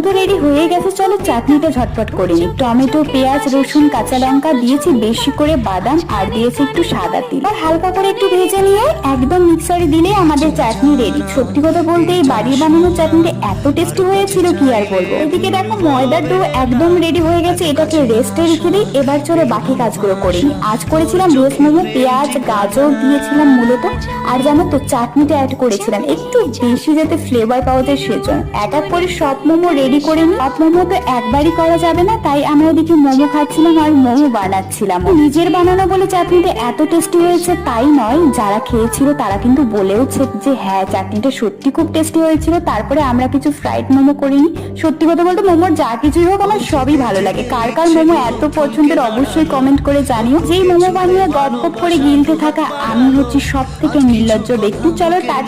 তো রেডি হয়ে গেছে, চলো চাটনিটা ঝটপট করে নিই। টমেটো, পেঁয়াজ, রসুন, কাঁচা লঙ্কা দিয়েছি, বেশি করে বাদাম আর দিয়েছি একটু সাদা তিল, আর হালকা করে একটু ভেজে নিয়ে একদম মিক্সারে দিলে আমাদের চাটনি রেডি। সত্যি কথা বলতে এই বাড়ির বানানো চাটনিটা এত টেস্টি হয়েছিল কি আর বলবো। এদিকে দেখো ময়দার ডো একদম রেডি হয়ে গেছে, এটাকে রেস্টে রেখে দিই। এবার চলো বাকি কাজগুলো করে নিই। আজ করেছিলাম ভেজ মোমো, পেঁয়াজ গাজর দিয়েছিলাম মূলত, আর জানো তো চাটনিটা অ্যাড করেছিলাম একটু বেশি যাতে ফ্লেভার পাওয়া যায় সেজন্য। এক এক করে সব মোমো রেডি করে নিই। সব মোমো তো একবারই করা যাবে না, তাই আমরা ওদিকে মোমো খাচ্ছিলাম আর মোমো বানাচ্ছিলাম। নিজের বানানো বলে চাটনিটা এত টেস্টি হয়েছে তাই নয়, যারা খেয়েছিল তারা কিন্তু বলেওছে যে হ্যাঁ চাটনিটা সত্যি খুব টেস্টি হয়েছিল। তারপরে আমরা কিছু ফ্রাইড মোমো করিনি। সত্যি কথা বলতে মোমোর যা কিছুই হোক আমার সবই ভালো লাগে। কার কার মোমো এত পছন্দের অবশ্যই কমেন্ট করে জানিও। যেই মোমো বানিয়ে গদগদ করে গিলতে থাকা আমি হচ্ছি সব থেকে নির্লজ্জ ব্যক্তি। চলো টাটা।